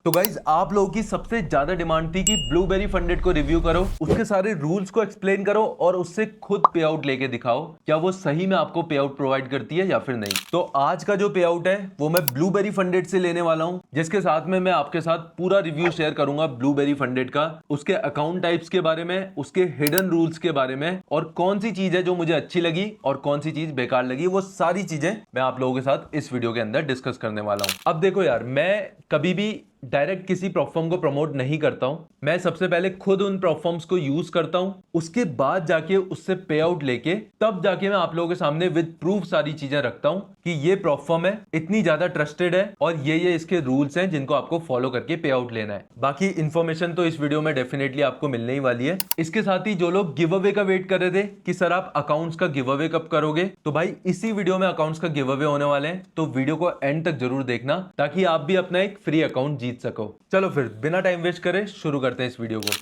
तो गाइज आप लोगों की सबसे ज्यादा डिमांड थी कि ब्लूबेरी फंडेड को रिव्यू करो, उसके सारे रूल्स को एक्सप्लेन करो और उससे खुद पे आउट लेके दिखाओ क्या वो सही में आपको पे आउट प्रोवाइड करती है या फिर नहीं। तो आज का जो पे आउट है वो मैं ब्लूबेरी फंडेड से लेने वाला हूं, जिसके साथ में मैं आपके साथ पूरा रिव्यू शेयर करूंगा ब्लूबेरी फंडेड का, उसके अकाउंट टाइप्स के बारे में, उसके हिडन रूल्स के बारे में और कौन सी चीज है जो मुझे अच्छी लगी और कौन सी चीज बेकार लगी। वो सारी चीजें मैं आप लोगों के साथ इस वीडियो के अंदर डिस्कस करने वाला हूं। अब देखो यार, मैं कभी भी डायरेक्ट किसी प्लेटफॉर्म को प्रमोट नहीं करता हूं। मैं सबसे पहले खुद उन प्लेटफॉर्म्स को यूज करता हूं, उसके बाद जाके उससे पे आउट लेके तब जाके मैं आप लोगों के सामने विद प्रूफ सारी चीजें रखता हूं कि ये प्लेटफॉर्म है, इतनी ज्यादा ट्रस्टेड है और ये इसके रूल्स हैं जिनको आपको फॉलो करके पे आउट लेना है। बाकी इंफॉर्मेशन तो इस वीडियो में डेफिनेटली आपको मिलने ही वाली है। इसके साथ ही जो लोग गिव अवे का वेट कर रहे थे कि सर आप अकाउंट्स का गिव अवे कब करोगे, तो भाई इसी वीडियो में अकाउंट्स का गिव अवे होने वाले हैं, तो वीडियो को एंड तक जरूर देखना ताकि आप भी अपना एक फ्री अकाउंट जीत सको। चलो फिर बिना टाइम वेस्ट करे शुरू करते हैं इस वीडियो को।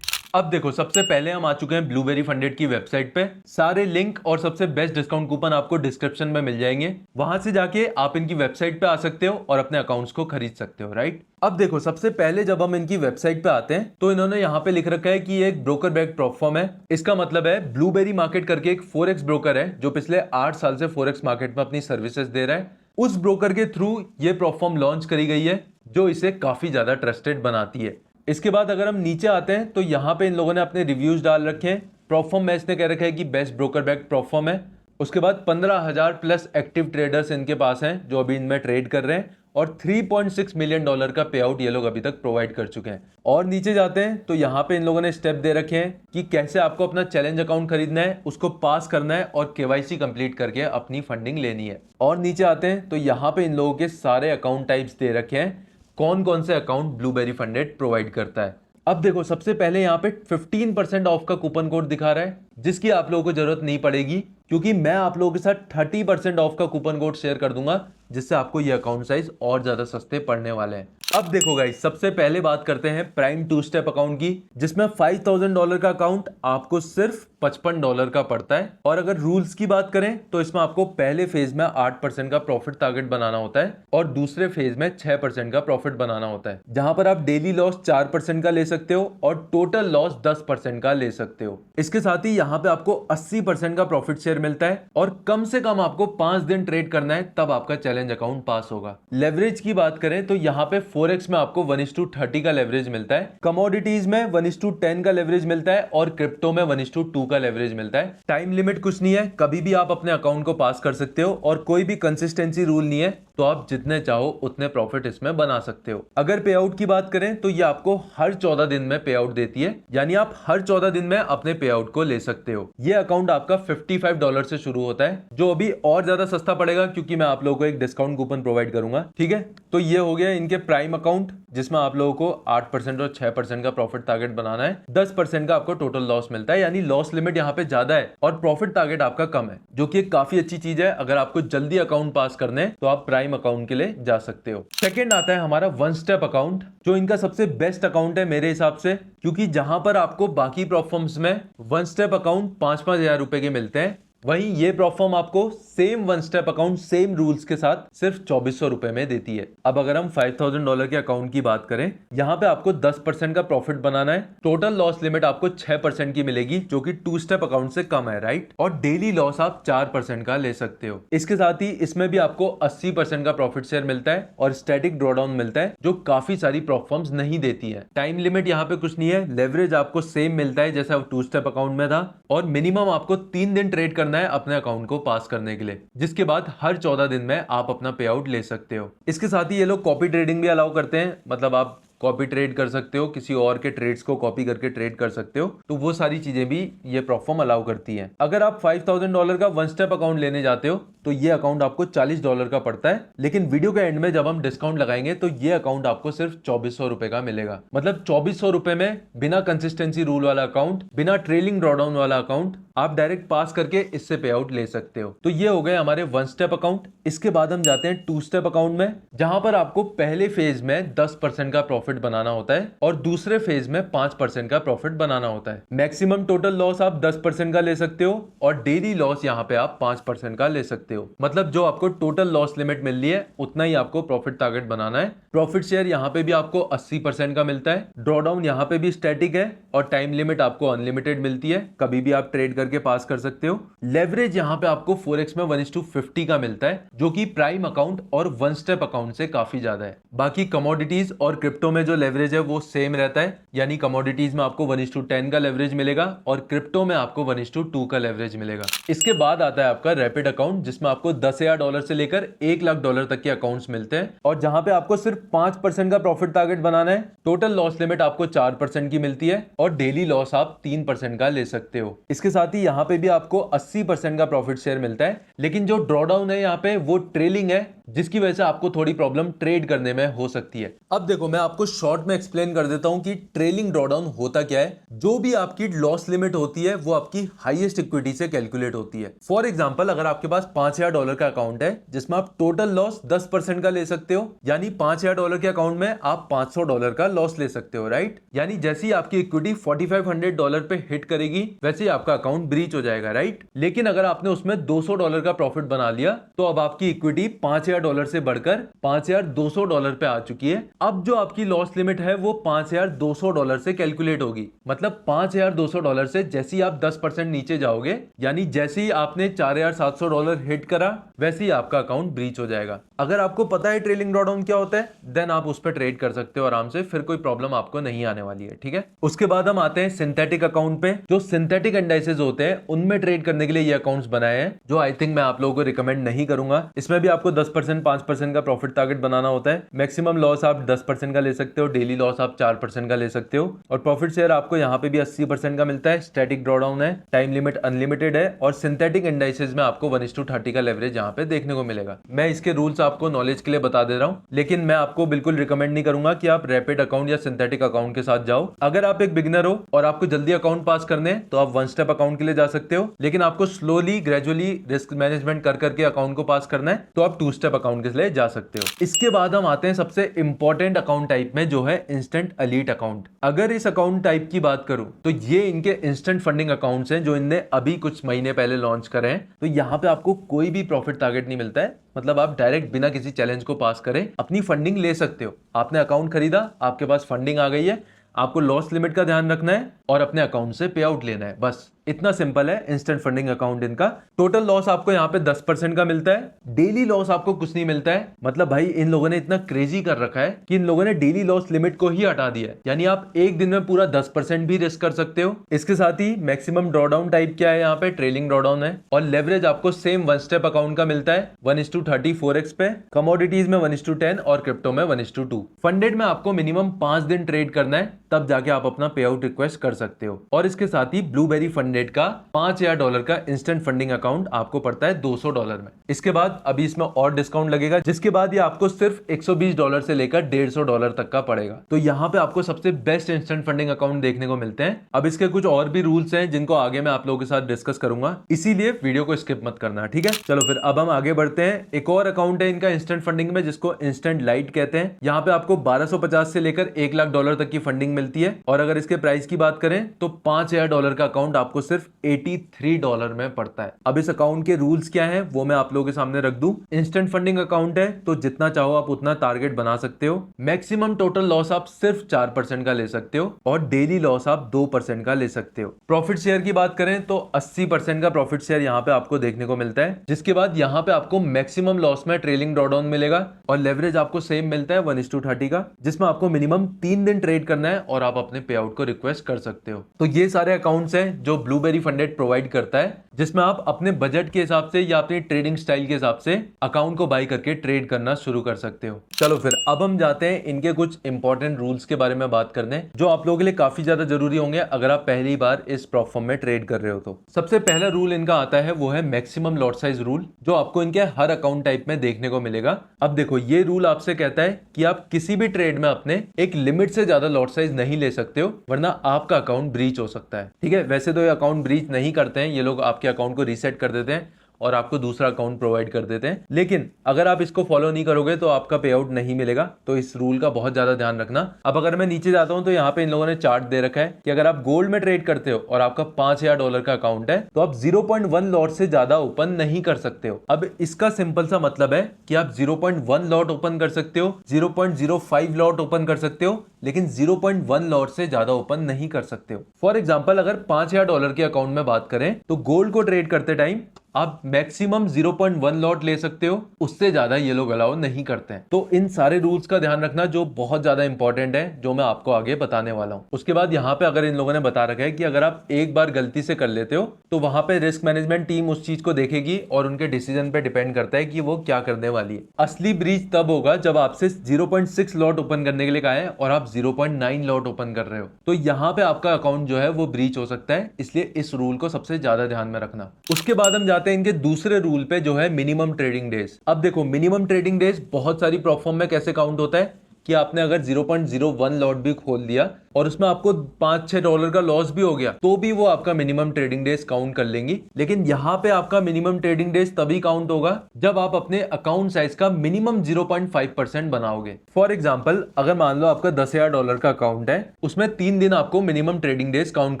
अब देखो, सबसे पहले हम आ चुके हैं ब्लूबेरी फंडेड की वेबसाइट पे। सारे लिंक और सबसे बेस्ट डिस्काउंट कूपन आपको डिस्क्रिप्शन में मिल जाएंगे, वहां से जाके आप इनकी वेबसाइट पे आ सकते हो और अपने अकाउंट्स को खरीद सकते हो। राइट, अब देखो सबसे पहले जब हम इनकी वेबसाइट पे आते हैं तो इन्होंने यहाँ पे लिख रखा है कि ये एक ब्रोकर बैक प्लेटफॉर्म है। इसका मतलब है ब्लूबेरी मार्केट करके एक फोरेक्स ब्रोकर है जो पिछले 8 साल से फोरेक्स मार्केट में अपनी सर्विसेज दे रहा है। उस ब्रोकर के थ्रू ये प्लेटफॉर्म लॉन्च करी गई है जो इसे काफी ज्यादा ट्रस्टेड बनाती है। इसके बाद अगर हम नीचे आते हैं तो यहाँ पे इन लोगों ने अपने रिव्यूज डाल रखे हैं। प्लेटफॉर्म में इसने कह रखा है कि बेस्ट ब्रोकर बैक प्लेटफॉर्म है। उसके बाद 15,000 प्लस एक्टिव ट्रेडर्स इनके पास हैं जो अभी इनमें ट्रेड कर रहे हैं और $3.6 मिलियन का पे आउट ये लोग अभी तक प्रोवाइड कर चुके हैं। और नीचे जाते हैं तो यहाँ पे इन लोगों ने स्टेप दे रखे हैं कि कैसे आपको अपना चैलेंज अकाउंट खरीदना है, उसको पास करना है और केवाईसी कंप्लीट करके अपनी फंडिंग लेनी है। और नीचे आते हैं तो यहाँ पे इन लोगों के सारे अकाउंट टाइप्स दे रखे हैं, कौन कौन से अकाउंट ब्लूबेरी फंडेड प्रोवाइड करता है। अब देखो सबसे पहले यहाँ पे 15% ऑफ का कूपन कोड दिखा रहा है जिसकी आप लोगों को जरूरत नहीं पड़ेगी क्योंकि मैं आप लोगों के साथ 30% ऑफ का कूपन कोड शेयर कर दूंगा जिससे आपको ये अकाउंट साइज और ज्यादा सस्ते पड़ने वाले हैं। अब देखो गाइस, सबसे पहले बात करते हैं प्राइम 2 स्टेप अकाउंट की, जिसमें $5,000 का अकाउंट आपको सिर्फ $55 का पड़ता है। और अगर रूल्स की बात करें तो इसमें आपको पहले फेज में 8% का प्रॉफिट टारगेट बनाना होता है और दूसरे फेज में 6% का प्रॉफिट बनाना होता है, जहां पर आप डेली लॉस 4% का ले सकते हो और टोटल लॉस 10% का ले सकते हो। इसके साथ ही यहाँ पे आपको 80% का प्रॉफिट शेयर मिलता है और कम से कम आपको 5 दिन ट्रेड करना है तब आपका चैलेंज अकाउंट पास होगा। लेवरेज की बात करें तो यहाँ पे फोरेक्स में आपको 1:30 का लेवरेज मिलता है, कमोडिटीज में 1:10 का लेवरेज मिलता है और क्रिप्टो में 1:2 का लेवरेज मिलता है। टाइम लिमिट कुछ नहीं है, कभी भी आप अपने अकाउंट को पास कर सकते हो और कोई भी कंसिस्टेंसी रूल नहीं है, तो आप जितने चाहो उतने प्रॉफिट इसमें बना सकते हो। अगर पे आउट की बात करें तो ये आपको हर 14 दिन में पे आउट देती है, यानी आप हर 14 दिन में अपने पे आउट को ले सकते हो। ये अकाउंट आपका $55 से शुरू होता है जो अभी और ज्यादा सस्ता पड़ेगा क्योंकि मैं आप लोगों को एक डिस्काउंट कूपन प्रोवाइड करूंगा। ठीक है, तो ये हो गया इनके प्राइम अकाउंट जिसमें आप लोगों को 8% और 6% का प्रॉफिट टारगेट बनाना है। 10% का आपको टोटल लॉस मिलता है, यानी लॉस लिमिट यहाँ पे ज्यादा है और प्रॉफिट टारगेट आपका कम है, जो कि एक काफी अच्छी चीज है। अगर आपको जल्दी अकाउंट पास करने तो आप प्राइम अकाउंट के लिए जा सकते हो। सेकंड आता है हमारा 1 स्टेप अकाउंट, जो इनका सबसे बेस्ट अकाउंट है मेरे हिसाब से, क्योंकि जहां पर आपको बाकी प्लेटफॉर्म्स में 1 स्टेप अकाउंट 5-5 हजार रुपए के मिलते हैं, वहीं ये प्लेटफॉर्म आपको same 1 step account same rules के साथ सिर्फ 2400 रुपए में देती है। अब अगर हम $5,000 के अकाउंट की बात करें, यहाँ पे आपको 10% का प्रॉफिट बनाना है। टोटल लॉस लिमिट आपको 6% की मिलेगी जो कि 2 स्टेप अकाउंट से कम है। राइट, और डेली लॉस आप 4% का ले सकते हो। इसके साथ ही इसमें भी आपको 80% का प्रॉफिट शेयर मिलता है और स्टैटिक ड्रॉडाउन मिलता है जो काफी सारी प्लेटफॉर्म्स नहीं देती है। टाइम लिमिट यहाँ पे कुछ नहीं है, लेवरेज आपको सेम मिलता है जैसा 2 स्टेप अकाउंट में था और मिनिमम आपको 3 दिन ट्रेड करना है अपने अकाउंट को पास करने के लिए, जिसके बाद हर 14 दिन में आप अपना पे आउट ले सकते हो। इसके साथ ही ये लोग कॉपी ट्रेडिंग भी अलाउ करते हैं, मतलब आप कॉपी ट्रेड कर सकते हो, किसी और के ट्रेड्स को कॉपी करके ट्रेड कर सकते हो, तो वो सारी चीजें भी ये प्लेटफॉर्म अलाउ करती है। अगर आप $5,000 का 1 स्टेप अकाउंट लेने जाते हो तो ये अकाउंट आपको $40 का पड़ता है, लेकिन वीडियो के एंड में जब हम डिस्काउंट लगाएंगे तो ये अकाउंट आपको सिर्फ 2400 रुपए का मिलेगा। मतलब 2400 रुपए में बिना कंसिस्टेंसी रूल वाला अकाउंट, बिना ट्रेलिंग ड्रॉडाउन वाला अकाउंट आप डायरेक्ट पास करके इससे पे आउट ले सकते हो। तो ये हो गए हमारे 1 स्टेप अकाउंट। इसके बाद हम जाते हैं 2 स्टेप अकाउंट में, जहां पर आपको पहले फेज में 10% का प्रॉफिट बनाना होता है और दूसरे फेज में 5% का प्रॉफिट बनाना होता है। मैक्सिमम टोटल लॉस आप 10% का ले सकते हो और डेली लॉस यहाँ पे आप 5% का ले सकते हो। मतलब जो आपको टोटल लॉस लिमिट मिल रही है उतना ही आपको प्रॉफिट टारगेट बनाना है। प्रॉफिट शेयर यहाँ पे भी आपको 80% का मिलता है। ड्रॉडाउन यहाँ पे भी स्टैटिक है और टाइम लिमिट आपको अनलिमिटेड मिलती है, कभी भी आप ट्रेड करके पास कर सकते हो। लेवरेज यहाँ पे आपको फोरेक्स में 1:50 का मिलता है, जो कि प्राइम अकाउंट और 1 स्टेप अकाउंट से काफी ज्यादा है। बाकी कमोडिटीज और क्रिप्टो में जो लेवरेज है वो सेम रहता है, यानी कमोडिटीज में आपको 1:10 का लेवरेज मिलेगा और क्रिप्टो में आपको 1:2 का लेवरेज मिलेगा। इसके बाद आता है आपका रैपिड अकाउंट, जिसमें आपको $10,000 से लेकर $1,00,000 तक के अकाउंट्स मिलते हैं और जहां पे आपको सिर्फ 5% का प्रॉफिट टारगेट बनाना है। टोटल लॉस लिमिट आपको 4% की मिलती है और डेली लॉस आप 3% का ले सकते हो। इसके साथ ही यहाँ पे भी आपको 80% का प्रॉफिट शेयर मिलता है, लेकिन जो ड्रॉडाउन है यहाँ पे वो ट्रेलिंग है, जिसकी वजह से आपको थोड़ी प्रॉब्लम ट्रेड करने में हो सकती है। अब देखो मैं आपको शॉर्ट में एक्सप्लेन कर देता हूं कि ट्रेलिंग ड्रॉडाउन होता क्या है। जो भी आपकी लॉस लिमिट होती है वो आपकी हाईएस्ट इक्विटी से कैलकुलेट होती है। फॉर एग्जांपल, अगर आपके पास $5,000 का अकाउंट है जिसमें आप टोटल लॉस 10% का ले सकते हो, यानी $5,000 के अकाउंट में आप $500 का लॉस ले सकते हो, राइट। यानी जैसे ही आपकी इक्विटी $4,500 पे हिट करेगी वैसे ही आपका अकाउंट ब्रीच हो जाएगा, राइट। लेकिन अगर आपने उसमें $200 का प्रॉफिट बना लिया तो अब आपकी इक्विटी $5,000 से बढ़कर $5,200 पे आ चुकी है। अब जो आपकी लॉस लिमिट है वो $5,200 से कैलकुलेट होगी। मतलब $5,200 से जैसे ही आप 10% नीचे जाओगे, यानी जैसे ही आपने $4,700 हिट करा वैसे ही आपका अकाउंट ब्रीच हो जाएगा। अगर आपको पता है ट्रेलिंग ड्रॉडाउन क्या होता है देन आप उस पर ट्रेड कर सकते हो आराम से, फिर कोई प्रॉब्लम आपको नहीं आने वाली है, ठीक है। उसके बाद हम आते हैं सिंथेटिक अकाउंट पे। जो सिंथेटिक इंडाइसेस होते हैं उनमें ट्रेड करने के लिए ये अकाउंट्स बनाए हैं, जो आई थिंक मैं आप लोगों को रिकमेंड नहीं करूंगा। इसमें भी आपको 10% 5% का प्रॉफिट टारगेट बनाना होता है। मैक्सिमम लॉस आप 10% का ले सकते हो, डेली लॉस आप 4% का ले सकते हो और प्रॉफिट शेयर आपको यहाँ पे भी 80% का मिलता है। स्टैटिक ड्रॉडाउन है, टाइम लिमिट अनलिमिटेड है और सिंथेटिक इंडाइसेस में आपको 1:30 का लेवरेज यहाँ पे देखने को मिलेगा। मैं इसके रूल्स आपको नॉलेज के लिए बता दे रहा हूँ, लेकिन मैं आपको बिल्कुल रिकमेंड नहीं करूंगा कि आप रैपिड अकाउंट या सिंथेटिक अकाउंट के साथ जाओ। अगर आप एक बिगिनर हो और आपको जल्दी अकाउंट पास करने हैं तो आप 1 स्टेप अकाउंट के लिए जा सकते हो, लेकिन आपको स्लोली ग्रेजुअली रिस्क मैनेजमेंट कर करके अकाउंट को पास करना है तो आप 2 स्टेप अकाउंट के लिए जा सकते हो। इसके बाद हम आते हैं सबसे इंपॉर्टेंट अकाउंट टाइप में, जो है इंस्टेंट एलीट अकाउंट। अगर इस अकाउंट टाइप की बात करूं तो ये इनके इंस्टेंट फंडिंग अकाउंट्स हैं जो इनने अभी कुछ महीने पहले लॉन्च करे हैं। तो यहाँ पे आपको कोई भी प्रॉफिट टारगेट नहीं मिलता है, मतलब आप डायरेक्ट बिना किसी चैलेंज को पास करें अपनी फंडिंग ले सकते हो। आपने अकाउंट खरीदा, आपके पास फंडिंग आ गई है, आपको लॉस लिमिट का ध्यान रखना है और अपने अकाउंट से पे आउट लेना है, बस इतना सिंपल है इंस्टेंट फंडिंग अकाउंट इनका। टोटल लॉस आपको यहाँ पे 10% का मिलता है, डेली लॉस आपको कुछ नहीं मिलता है। मतलब भाई इन लोगों ने इतना क्रेजी कर रखा है कि इन लोगों ने डेली लॉस लिमिट को ही हटा दिया है, यानी आप एक दिन में पूरा 10% भी रिस्क कर सकते हो। इसके साथ ही मैक्सिमम ड्रॉडाउन टाइप क्या है, यहाँ पे ट्रेलिंग ड्रॉडाउन है और लेवरेज आपको सेम 1 स्टेप अकाउंट का मिलता है 1:30 4x पे, कमोडिटीज में 1:10 और क्रिप्टो में 1:2। फंडेड में आपको मिनिमम 5 दिन ट्रेड करना है, तब जाके आप अपना पे आउट रिक्वेस्ट कर सकते हो। और इसके साथ ही ब्लूबेरी फंडेड का $5,000 का इंस्टेंट फंडिंग अकाउंट आपको पड़ता है $200 में। इसके बाद अभी इसमें और डिस्काउंट लगेगा, जिसके बाद ये आपको सिर्फ $120 से लेकर $150 तक का पड़ेगा। तो यहाँ पे आपको सबसे बेस्ट इंस्टेंट फंडिंग अकाउंट देखने को मिलते हैं। अब इसके कुछ और भी रूल्स हैं जिनको आगे मैं आप लोगों के साथ डिस्कस करूंगा, इसीलिए वीडियो को स्किप मत करना, ठीक है। चलो फिर अब हम आगे बढ़ते हैं। एक और अकाउंट है इनका इंस्टेंट फंडिंग में जिसको इंस्टेंट लाइट कहते हैं। यहाँ पे आपको 1250 से लेकर $1,00,000 तक की फंडिंग मिलती है और अगर इसके प्राइस की बात करें तो $5,000 का अकाउंट आपको सिर्फ $83 में पड़ता है। अब इस अकाउंट के रूल्स क्या हैं वो मैं आप लोगों के सामने रख दूं। इंस्टेंट फंडिंग अकाउंट है तो जितना चाहो आप उतना टारगेट बना सकते हो। मैक्सिमम टोटल लॉस आप सिर्फ 4% का ले सकते हो और डेली लॉस आप 2% का ले सकते हो। प्रॉफिट शेयर की बात करें तो 80% का प्रॉफिट शेयर यहाँ पे आपको देखने को मिलता है, जिसके बाद यहाँ पे आपको मैक्सिमम लॉस में ट्रेलिंग ड्रॉडाउन मिलेगा और लेवरेज आपको सेम मिलता है 1:30 का, जिसमें आपको मिनिमम 3 दिन ट्रेड करना है और आप अपने पे आउट को रिक्वेस्ट कर सकते हो। तो ये सारे अकाउंट्स हैं जो ब्लूबेरी फंडेड प्रोवाइड करता है, जिसमें आप अपने बजट के हिसाब से या अपनी ट्रेडिंग स्टाइल के हिसाब से अकाउंट को बाय करके ट्रेड करना शुरू कर सकते हो। चलो फिर अब हम जाते हैं इनके कुछ इंपॉर्टेंट रूल्स के बारे में बात करने, जो आप लोगों के लिए काफी ज्यादा जरूरी होंगे अगर आप पहली बार इस प्रॉप फर्म में ट्रेड कर रहे हो। तो सबसे पहला रूल इनका आता है वो है मैक्सिमम लॉट साइज रूल, जो आपको इनके हर अकाउंट टाइप में देखने को मिलेगा। अब देखो ये रूल आपसे कहता है कि आप किसी भी ट्रेड में अपने एक लिमिट से ज्यादा लॉट साइज नहीं ले सकते हो, वरना आपका अकाउंट ब्रीच हो सकता है। ठीक है, वैसे तो ये अकाउंट ब्रीच नहीं करते हैं, ये लोग आपके अकाउंट को रीसेट कर देते हैं और आपको दूसरा अकाउंट प्रोवाइड कर देते हैं, लेकिन अगर आप इसको फॉलो नहीं करोगे तो आपका पे आउट नहीं मिलेगा। तो इस रूल का बहुत ज्यादा ध्यान रखना। अब अगर मैं नीचे जाता हूं तो यहाँ पे इन लोगों ने चार्ट दे रखा है कि अगर आप गोल्ड में ट्रेड करते हो और आपका $5000 का अकाउंट है तो आप 0.1 लॉट से ज्यादा ओपन नहीं कर सकते हो। अब इसका सिंपल सा मतलब है कि आप 0.1 लॉट ओपन कर सकते हो, 0.05 लॉट ओपन कर सकते हो, लेकिन 0.1 लॉट से ज्यादा ओपन नहीं कर सकते हो। फॉर एग्जांपल अगर $5000 के अकाउंट में बात करें तो गोल्ड को ट्रेड करते टाइम आप मैक्सिमम 0.1 लॉट ले सकते हो, उससे ज्यादा ये लोग अलाउ नहीं करते हैं। तो इन सारे रूल्स का ध्यान रखना जो बहुत ज्यादा इंपॉर्टेंट है, जो मैं आपको आगे बताने वाला हूं। उसके बाद यहाँ पे अगर इन लोगों ने बता रखा है कि अगर आप एक बार गलती से कर लेते हो तो वहां पे रिस्क मैनेजमेंट टीम उस चीज को देखेगी और उनके डिसीजन पे डिपेंड करता है कि वो क्या करने वाली है। असली ब्रीच तब होगा जब आपसे 0.6 लॉट ओपन करने के लिए कहा है और आप 0.9 लॉट ओपन कर रहे हो, तो यहाँ पे आपका अकाउंट जो है वो ब्रीच हो सकता है। इसलिए इस रूल को सबसे ज्यादा ध्यान में रखना। उसके बाद हम जाते हैं इनके दूसरे रूल पे, जो है मिनिमम ट्रेडिंग डेज। अब देखो मिनिमम ट्रेडिंग डेज बहुत सारी प्रॉप फर्म में कैसे काउंट होता है कि आपने अगर 0.01 लॉट भी खोल दिया और उसमें आपको $5-6 का लॉस भी हो गया तो भी वो आपका मिनिमम ट्रेडिंग डेज काउंट कर लेंगी। लेकिन यहाँ पे आपका मिनिमम ट्रेडिंग डेज तभी काउंट होगा जब आप अपने अकाउंट साइज का मिनिमम 0.5% बनाओगे। फॉर एग्जांपल अगर मान लो आपका $10,000 का अकाउंट है, उसमें 3 दिन आपको मिनिमम ट्रेडिंग डेज काउंट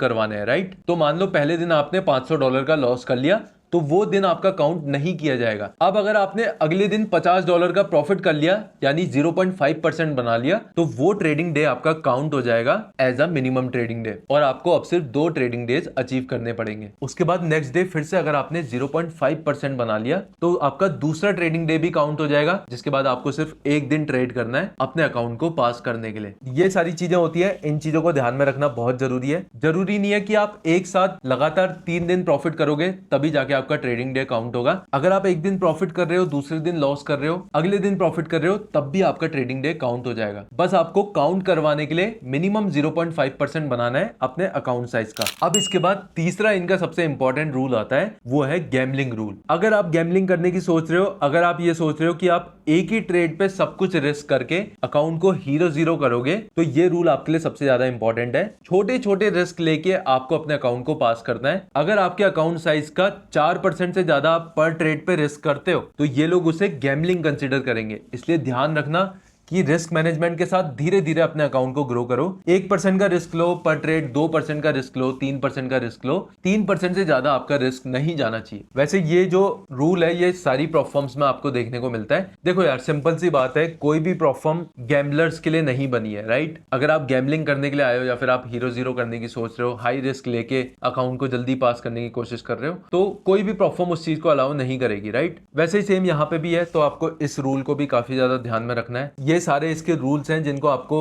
करवाने हैं, राइट। तो मान लो पहले दिन आपने $500 का लॉस कर लिया तो वो दिन आपका काउंट नहीं किया जाएगा। अब अगर आपने अगले दिन $50 का प्रॉफिट कर लिया यानी 0.5% बना लिया तो वो ट्रेडिंग डे आपका काउंट हो जाएगा as a minimum trading day और आपको अब सिर्फ 2 ट्रेडिंग डेज अचीव करने पड़ेंगे। उसके बाद नेक्स्ट डे फिर से अगर आपने 0.5% बना लिया तो आपका दूसरा ट्रेडिंग डे भी काउंट हो जाएगा, जिसके बाद आपको सिर्फ एक दिन ट्रेड करना है अपने अकाउंट को पास करने के लिए। ये सारी चीजें होती है, इन चीजों को ध्यान में रखना बहुत जरूरी है। जरूरी नहीं है कि आप एक साथ लगातार 3 दिन प्रॉफिट करोगे तभी जाके आपका ट्रेडिंग डे काउंट होगा। अगर आप एक दिन प्रॉफिट कर रहे हो, दूसरे दिन लॉस कर रहे हो, अगले दिन प्रॉफिट कर रहे हो, तब भी आपका ट्रेडिंग डे काउंट हो जाएगा। बस आपको काउंट करवाने के लिए मिनिमम 0.5% बनाना है अपने अकाउंट साइज का। अब इसके बाद तीसरा इनका सबसे इंपॉर्टेंट रूल आता है, वो है गैम्बलिंग रूल। अगर आप गैम्बलिंग करने की सोच रहे हो, अगर आप ये सोच रहे हो कि आप एक ही ट्रेड पे सब कुछ रिस्क करके अकाउंट को हीरो जीरो करोगे, तो ये रूल आपके लिए सबसे ज्यादा इंपॉर्टेंट है। छोटे छोटे रिस्क लेके आपको अपने अकाउंट को पास करना है। अगर आपके अकाउंट साइज का 4% से ज्यादा आप पर ट्रेड पे रिस्क करते हो तो ये लोग उसे गैम्बलिंग कंसीडर करेंगे। इसलिए ध्यान रखना कि रिस्क मैनेजमेंट के साथ धीरे धीरे अपने अकाउंट को ग्रो करो। 1% का रिस्क लो पर ट्रेड, 2% का रिस्क लो, 3% का रिस्क लो। 3% से ज्यादा आपका रिस्क नहीं जाना चाहिए। वैसे ये जो रूल है ये सारी प्रॉप फर्म्स में आपको देखने को मिलता है। देखो यार सिंपल सी बात है, कोई भी प्रॉप फर्म गैम्बलर्स के लिए नहीं बनी है, राइट। अगर आप गैम्बलिंग करने के लिए आए हो या फिर आप हीरो जीरो करने की सोच रहे हो, हाई रिस्क लेके अकाउंट को जल्दी पास करने की कोशिश कर रहे हो, तो कोई भी प्रॉप फर्म उस चीज को अलाउ नहीं करेगी, राइट। वैसे ही सेम यहाँ पे भी है, तो आपको इस रूल को भी काफी ज्यादा ध्यान में रखना है। ये सारे इसके रूल्स हैं जिनको आपको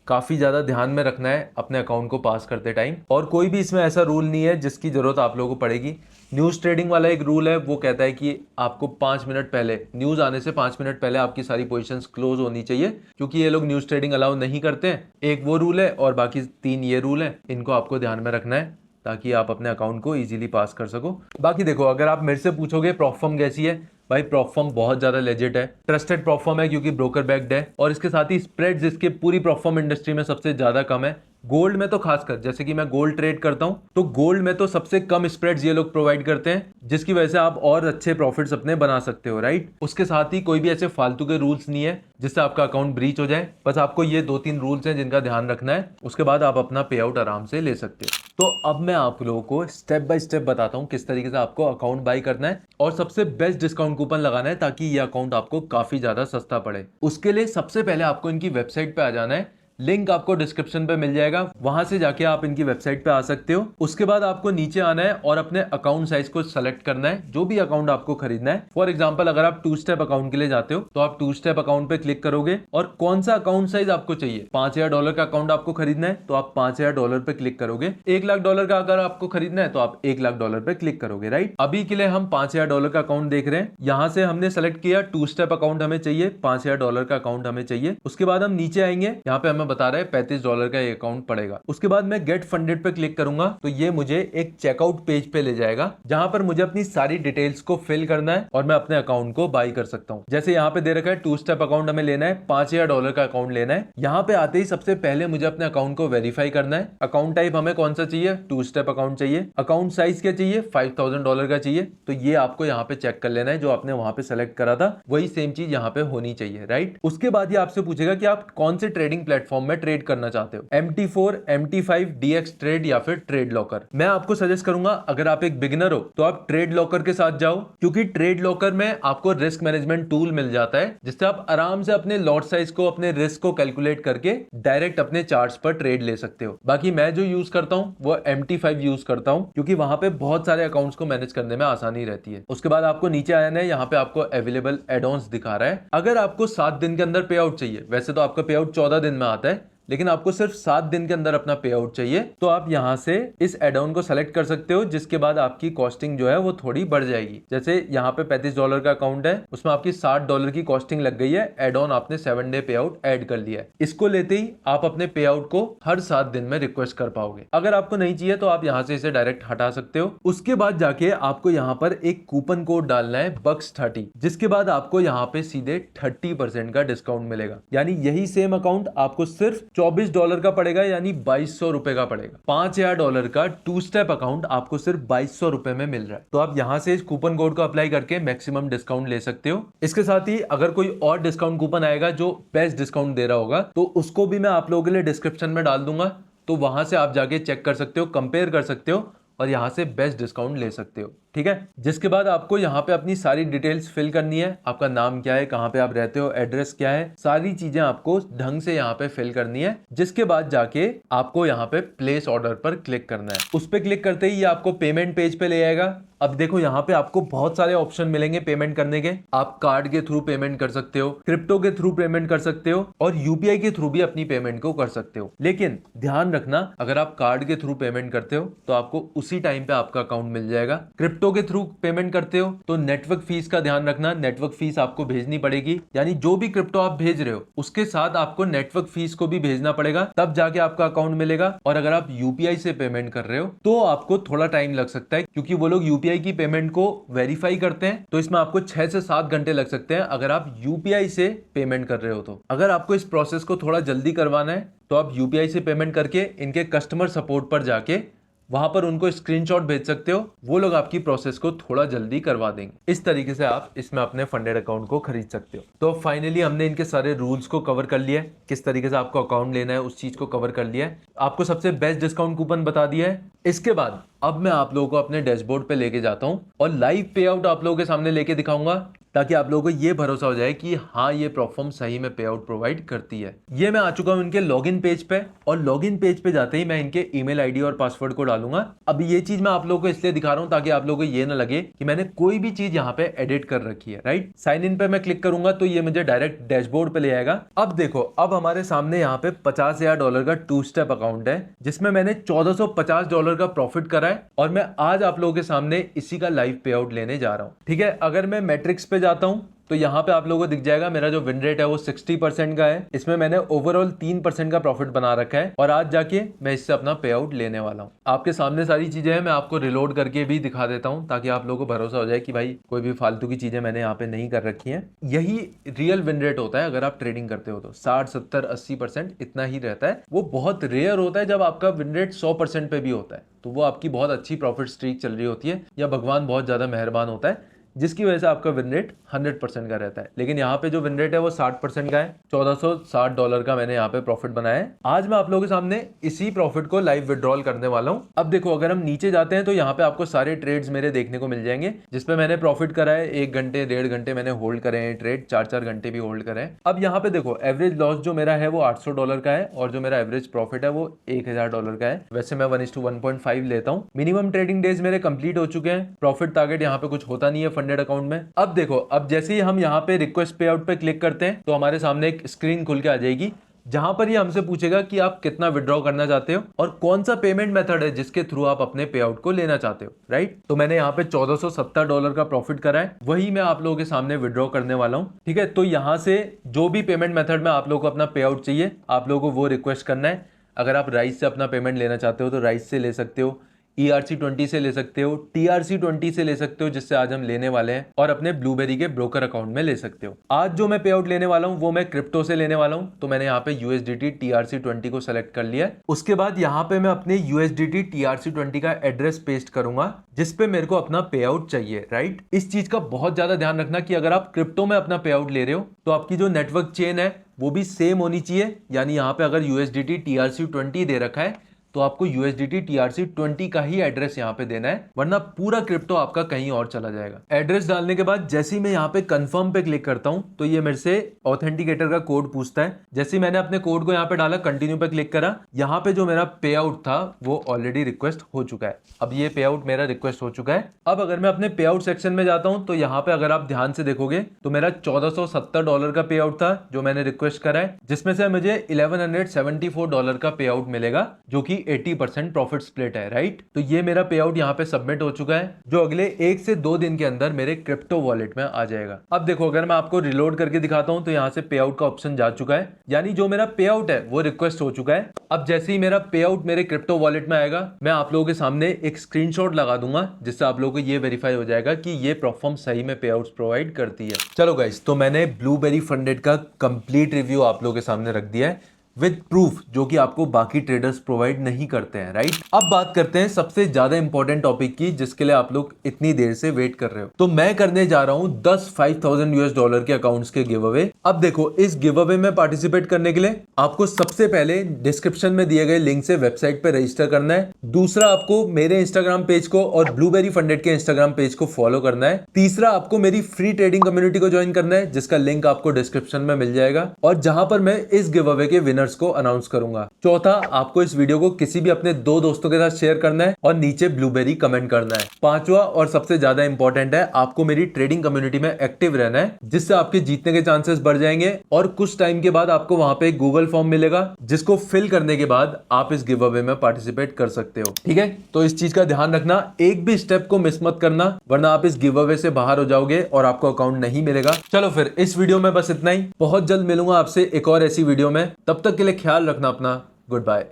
काफी ज्यादा ध्यान में रखना है अपने अकाउंट को पास करते टाइम। और कोई भी इसमें ऐसा रूल नहीं है जिसकी जरूरत आप लोगों को पड़ेगी। न्यूज ट्रेडिंग वाला एक रूल है, वो कहता है कि आपको 5 मिनट पहले, न्यूज आने से 5 मिनट पहले आपकी सारी पोजीशंस क्लोज होनी चाहिए, क्योंकि ये लोग न्यूज ट्रेडिंग अलाउ नहीं करते हैं। एक वो रूल है और बाकी 3 ये रूल है, इनको आपको ध्यान में रखना है ताकि आप अपने अकाउंट को इजीली पास कर सको। बाकी देखो अगर आप मेरे से पूछोगे प्रॉप फर्म कैसी है, भाई प्रॉप फर्म बहुत ज्यादा लेजिट है, ट्रस्टेड प्रॉप फर्म है क्योंकि ब्रोकर बैक्ड है, और इसके साथ ही स्प्रेड्स इसके पूरी प्रॉप फर्म इंडस्ट्री में सबसे ज्यादा कम है। गोल्ड में तो खासकर, जैसे कि मैं गोल्ड ट्रेड करता हूं, तो गोल्ड में तो सबसे कम स्प्रेड्स ये लोग प्रोवाइड करते हैं, जिसकी वजह से आप और अच्छे प्रॉफिट्स अपने बना सकते हो, राइट। उसके साथ ही कोई भी ऐसे फालतू के रूल्स नहीं है जिससे आपका अकाउंट ब्रीच हो जाए। बस आपको ये 2-3 रूल्स हैं जिनका ध्यान रखना है, उसके बाद आप अपना पे आउट आराम से ले सकते हो। तो अब मैं आप लोगों को स्टेप बाय स्टेप बताता हूं किस तरीके से आपको अकाउंट बाय करना है और सबसे बेस्ट डिस्काउंट कूपन लगाना है ताकि ये अकाउंट आपको काफी ज्यादा सस्ता पड़े। उसके लिए सबसे पहले आपको इनकी वेबसाइट पे आ जाना है, लिंक आपको डिस्क्रिप्शन पे मिल जाएगा, वहां से जाके आप इनकी वेबसाइट पे आ सकते हो। उसके बाद आपको नीचे आना है और अपने अकाउंट साइज को सेलेक्ट करना है, जो भी अकाउंट आपको खरीदना है। फॉर एग्जांपल अगर आप 2 स्टेप अकाउंट के लिए जाते हो तो आप 2 स्टेप अकाउंट पे क्लिक करोगे और कौन सा अकाउंट साइज आपको चाहिए, $5000 का अकाउंट आपको खरीदना है तो आप $5000 पे क्लिक करोगे। $1,00,000 का अगर आपको खरीदना है तो आप $1,00,000 पे क्लिक करोगे, राइट। अभी के लिए हम $5000 का अकाउंट देख रहे हैं। यहां से हमने सेलेक्ट किया 2 स्टेप अकाउंट हमें चाहिए, $5000 का अकाउंट हमें चाहिए। उसके बाद हम नीचे आएंगे, यहाँ पे हमें बता रहे हैं $35 का ये अकाउंट पड़ेगा। उसके बाद मैं गेट फंडेड पे क्लिक करूंगा तो ये मुझे एक चेकआउट पेज पे ले जाएगा, जहां पर मुझे अपनी सारी डिटेल्स को फिल करना है और मैं अपने अकाउंट को बाई कर सकता हूं। जैसे यहाँ पे दे रखा है 2 स्टेप अकाउंट हमें लेना है, $5000 का अकाउंट लेना है। यहाँ पे आते ही सबसे पहले मुझे अपने अकाउंट को वेरीफाई करना है। अकाउंट टाइप हमें कौन सा चाहिए, 2 स्टेप अकाउंट चाहिए। अकाउंट साइज क्या चाहिए, $5000 का चाहिए। तो ये आपको यहाँ पे चेक कर लेना है, जो आपने वहां पे सेलेक्ट करा था वही सेम चीज यहाँ पे होनी चाहिए, राइट। उसके बाद ये आपसे पूछेगा कि आप कौन से ट्रेडिंग प्लेटफॉर्म में ट्रेड करना चाहते हो, MT4, MT5, DX ट्रेड या फिर ट्रेड लॉकर। मैं आपको सजेस्ट करूंगा अगर आप एक बिगिनर हो तो आप ट्रेड लॉकर के साथ जाओ, क्योंकि ट्रेड लॉकर में आपको रिस्क मैनेजमेंट टूल मिल जाता है, जिससे आप आराम से अपने लॉट साइज को, अपने रिस्क को कैलकुलेट करके डायरेक्ट अपने चार्ट्स पर ट्रेड ले सकते हो। बाकी मैं जो यूज करता हूं वो MT5 यूज करता हूं, क्योंकि वहां पे बहुत सारे अकाउंट्स को मैनेज करने में आसानी रहती है। उसके बाद आपको नीचे आना है, यहाँ पे आपको अवेलेबल एड ऑन्स दिखा रहा है। अगर आपको 7 दिन के अंदर पे आउट चाहिए, वैसे तो आपका पे आउट 14 दिन में आता है, लेकिन आपको सिर्फ 7 दिन के अंदर अपना पे आउट चाहिए, तो आप यहां से इस एड ऑन को सेलेक्ट कर सकते हो, जिसके बाद आपकी कॉस्टिंग जो है वो थोड़ी बढ़ जाएगी। जैसे यहाँ पे $35 का अकाउंट है, उसमें आपकी $60 की कॉस्टिंग लग गई है, एड ऑन आपने 7 डे पे आउट एड कर लिया है। इसको लेते ही आप अपने पे आउट को हर 7 दिन में रिक्वेस्ट कर पाओगे। अगर आपको नहीं चाहिए तो आप यहाँ से इसे डायरेक्ट हटा सकते हो। उसके बाद जाके आपको यहाँ पर एक कूपन कोड डालना है BUCKS30, जिसके बाद आपको यहाँ पे सीधे 30% का डिस्काउंट मिलेगा। यानी यही सेम अकाउंट आपको सिर्फ $24 का पड़ेगा, यानी $2200 का पड़ेगा। $5000 का 2 स्टेप अकाउंट आपको सिर्फ $2200 में मिल रहा है। तो आप यहां से इस कूपन कोड को अप्लाई करके मैक्सिमम डिस्काउंट ले सकते हो। इसके साथ ही अगर कोई और डिस्काउंट कूपन आएगा जो बेस्ट डिस्काउंट दे रहा होगा, तो उसको भी मैं आप लोगों के लिए डिस्क्रिप्शन में डाल दूंगा, तो वहां से आप जाके चेक कर सकते हो, कंपेयर कर सकते हो और यहां से बेस्ट डिस्काउंट ले सकते हो, ठीक है। जिसके बाद आपको यहाँ पे अपनी सारी डिटेल्स फिल करनी है। आपका नाम क्या है, कहाँ पे आप रहते हो, एड्रेस क्या है, सारी चीजें आपको ढंग से यहाँ पे फिल करनी है। जिसके बाद जाके आपको यहाँ पे प्लेस ऑर्डर पर क्लिक करना है। उस पर क्लिक करते ही ये आपको पेमेंट पेज पे ले आएगा। अब देखो यहाँ पे आपको बहुत सारे ऑप्शन मिलेंगे पेमेंट करने के। आप कार्ड के थ्रू पेमेंट कर सकते हो, क्रिप्टो के थ्रू पेमेंट कर सकते हो और यूपीआई के थ्रू भी अपनी पेमेंट को कर सकते हो। लेकिन ध्यान रखना, अगर आप कार्ड के थ्रू पेमेंट करते हो तो आपको उसी टाइम पे आपका अकाउंट मिल जाएगा। क्रिप्टो के थ्रू पेमेंट करते हो तो नेटवर्क फीस का ध्यान रखना, नेटवर्क फीस आपको भेजनी पड़ेगी। यानी जो भी क्रिप्टो आप भेज रहे हो उसके साथ आपको नेटवर्क फीस को भी भेजना पड़ेगा, तब जाके आपका अकाउंट मिलेगा। और अगर आप यूपीआई से पेमेंट कर रहे हो तो आपको थोड़ा टाइम लग सकता है, क्योंकि वो लोग यूपीआई की पेमेंट को वेरीफाई करते हैं, तो इसमें आपको 6 से 7 घंटे लग सकते हैं अगर आप यूपीआई से पेमेंट कर रहे हो तो। अगर आपको इस प्रोसेस को थोड़ा जल्दी करवाना है तो आप यूपीआई से पेमेंट करके इनके कस्टमर सपोर्ट पर जाके वहां पर उनको स्क्रीनशॉट भेज सकते हो, वो लोग आपकी प्रोसेस को थोड़ा जल्दी करवा देंगे। इस तरीके से आप इसमें अपने फंडेड अकाउंट को खरीद सकते हो। तो फाइनली हमने इनके सारे रूल्स को कवर कर लिया है, किस तरीके से आपको अकाउंट लेना है उस चीज को कवर कर लिया है, आपको सबसे बेस्ट डिस्काउंट कूपन बता दिया है। इसके बाद अब मैं आप लोगों को अपने डैशबोर्ड पे लेके जाता हूं और लाइव पे आउट आप लोगों के सामने लेके दिखाऊंगा, ताकि आप लोगों को ये भरोसा हो जाए कि हाँ ये प्लेटफॉर्म सही में पे आउट प्रोवाइड करती है। ये मैं आ चुका हूं इनके लॉगिन पेज पे, और लॉगिन पेज पे जाते ही मैं इनके ईमेल आईडी और पासवर्ड को डालूंगा। अब ये चीज मैं आप लोगों को इसलिए दिखा रहा हूं ताकि आप लोगों को ये ना लगे कि मैंने कोई भी चीज यहाँ पे एडिट कर रखी है, राइट। साइन इन पे मैं क्लिक करूंगा तो ये मुझे डायरेक्ट डैशबोर्ड पे ले आएगा। अब देखो, अब हमारे सामने यहाँ पे $50,000 का 2 स्टेप अकाउंट है, जिसमें मैंने $1450 का प्रॉफिट करा है, और मैं आज आप लोगों के सामने इसी का लाइव पे आउट लेने जा रहा हूं, ठीक है। अगर मैं मैट्रिक्स पे जाता हूं तो यहाँ पे आप लोगों को दिख जाएगा मेरा जो विन रेट है वो 60% का है। इसमें मैंने ओवरऑल 3% का प्रॉफिट बना रखा है, और आज जाके मैं इससे अपना पे आउट लेने वाला हूँ। आपके सामने सारी चीजें हैं, मैं आपको रिलोड करके भी दिखा देता हूँ ताकि आप लोगों को भरोसा हो जाए कि भाई कोई भी फालतू की चीजें मैंने यहाँ पे नहीं कर रखी है। यही रियल विन रेट होता है अगर आप ट्रेडिंग करते हो तो 60, 70, 80% इतना ही रहता है। वो बहुत रेयर होता है जब आपका विन रेट 100% पे भी होता है, तो वो आपकी बहुत अच्छी प्रॉफिट स्ट्रीक चल रही होती है, या भगवान बहुत ज्यादा मेहरबान होता है। जिसकी वजह से आपका विन रेट 100% का रहता है। लेकिन यहाँ पे जो विन रेट है वो 60% का है। $1460 का मैंने यहाँ पे प्रॉफिट बनाया है। आज मैं आप लोगों के सामने इसी प्रॉफिट को लाइव विड्रॉल करने वाला हूँ। अब देखो, अगर हम नीचे जाते हैं तो यहाँ पे आपको सारे ट्रेड्स मेरे देखने को मिल जाएंगे, जिसपे मैंने प्रॉफिट करा है। 1 घंटे 1.5 घंटे मैंने होल्ड करे हैं ट्रेड, 4-4 घंटे भी होल्ड करे हैं। अब यहाँ पे देखो, एवरेज लॉस जो मेरा है वो $800 का है और जो मेरा एवरेज प्रॉफिट है वो $1000 का है। वैसे मैं 1:1.5 लेता हूँ। मिनिमम ट्रेडिंग डेज मेरे कंप्लीट हो चुके हैं। प्रॉफिट टारगेट यहाँ पे कुछ होता नहीं है फंडेड अकाउंट में। अब देखो, अब जैसे ही हम यहाँ पे रिक्वेस्ट पे आउट पे क्लिक करते हैं तो हमारे सामने एक स्क्रीन खुल के आ जाएगी, जहां पर ये हमसे पूछेगा कि आप कितना विड्रॉ करना चाहते हो और कौन सा पेमेंट मेथड है जिसके थ्रू आप अपने पे आउट को लेना चाहते हो, राइट। तो मैंने यहाँ पे $1470 का प्रॉफिट करा है, वही मैं आप लोगों के सामने विड्रॉ करने वाला हूँ। ठीक है, तो यहाँ से जो भी पेमेंट मेथड में आप लोगों को अपना पे आउट चाहिए, आप लोगों को वो रिक्वेस्ट करना है। अगर आप राइस से अपना पेमेंट लेना चाहते हो तो राइस से ले सकते हो, ERC20 से ले सकते हो, TRC20 से ले सकते हो जिससे आज हम लेने वाले हैं, और अपने ब्लूबेरी के ब्रोकर अकाउंट में ले सकते हो। आज जो मैं पे आउट लेने वाला हूं वो मैं क्रिप्टो से लेने वाला हूं, तो मैंने यहाँ पे USDT TRC20 को सेलेक्ट कर लिया है। उसके बाद यहाँ पे मैं अपने USDT TRC20 का एड्रेस पेस्ट करूंगा जिसपे मेरे को अपना पे आउट चाहिए, राइट। इस चीज का बहुत ज्यादा ध्यान रखना कि अगर आप क्रिप्टो में अपना पे आउट ले रहे हो तो आपकी जो नेटवर्क चेन है वो भी सेम होनी चाहिए। यानी यहाँ पे अगर USDT TRC20 दे रखा है तो आपको USDT TRC20 का ही एड्रेस यहाँ पे देना है, वरना पूरा क्रिप्टो आपका कहीं और चला जाएगा। एड्रेस डालने के बाद जैसे ही मैं यहाँ पे कंफर्म पे क्लिक करता हूँ तो ये मेरे से ऑथेंटिकेटर का कोड पूछता है। जैसे ही मैंने अपने कोड को यहाँ पे डाला, कंटिन्यू पे क्लिक करा, यहाँ पे जो मेरा पे आउट था वो ऑलरेडी रिक्वेस्ट हो चुका है। अब ये पे आउट मेरा रिक्वेस्ट हो चुका है। अब अगर मैं अपने पे आउट सेक्शन में जाता हूँ तो यहाँ पे अगर आप ध्यान से देखोगे तो मेरा $1470 का पे आउट था जो मैंने रिक्वेस्ट करा है, जिसमें से मुझे $1174 का पे आउट मिलेगा जो कि 80% प्रॉफिट स्प्लिट है, राइट। तो ये मेरा पे आउट यहाँ पे सबमिट हो चुका है, जो अगले 1 से 2 दिन के अंदर मेरे क्रिप्टो वॉलेट में आ जाएगा। अब देखो, अगर मैं आपको रिलोड करके दिखाता हूँ तो यहाँ से पे आउट का ऑप्शन जा चुका है, यानी जो मेरा पे आउट है वो रिक्वेस्ट हो चुका है। अब जैसे ही मेरा पे आउट मेरे क्रिप्टो वॉलेट में आएगा, मैं आप लोगों के सामने एक स्क्रीनशॉट लगा दूंगा जिससे आप लोगों को ये वेरीफाई हो जाएगा कि ये प्लेटफॉर्म सही में पे आउट्स प्रोवाइड करती है। चलो गाइस, तो मैंने ब्लूबेरी फंडेड का कंप्लीट रिव्यू आप लोगों के सामने रख दिया है विद प्रूफ, जो कि आपको बाकी ट्रेडर्स प्रोवाइड नहीं करते हैं, राइट। अब बात करते हैं सबसे ज्यादा इंपॉर्टेंट टॉपिक की, जिसके लिए आप लोग इतनी देर से वेट कर रहे हो। तो मैं करने जा रहा हूं 10 $5000 के अकाउंट्स के गिव अवे। अब देखो, इस गिव अवे में पार्टिसिपेट करने के लिए आपको सबसे पहले डिस्क्रिप्शन में दिए गए लिंक से वेबसाइट पे रजिस्टर करना है। दूसरा, आपको मेरे इंस्टाग्राम पेज को और ब्लूबेरी फंडेड के इंस्टाग्राम पेज को फॉलो करना है। तीसरा, आपको मेरी फ्री ट्रेडिंग कम्युनिटी को ज्वाइन करना है, जिसका लिंक आपको डिस्क्रिप्शन में मिल जाएगा और जहां पर मैं इस गिव अवे के विनर्स को अनाउंस करूंगा। चौथा, आपको इस वीडियो को किसी भी अपने 2 दोस्तों के साथ शेयर करना है और नीचे ब्लूबेरी कमेंट करना है। पांचवा और सबसे ज्यादा इंपॉर्टेंट है, आपको मेरी ट्रेडिंग कम्युनिटी में एक्टिव रहना है, जिससे आपके जीतने के चांसेस बढ़ जाएंगे। और कुछ टाइम के बाद आपको वहां पे एक गूगल फॉर्म मिलेगा, जिसको फिल करने के बाद आप इस गिव अवे में पार्टिसिपेट कर सकते हो, ठीक है। तो इस चीज का ध्यान रखना, एक भी स्टेप को मिस मत करना, वरना आप इस गिव अवे से बाहर हो जाओगे और आपको अकाउंट नहीं मिलेगा। चलो फिर, इस वीडियो में बस इतना ही। बहुत जल्द मिलूंगा आपसे एक और ऐसी वीडियो में। तब तक के लिए ख्याल रखना अपना। Good bye.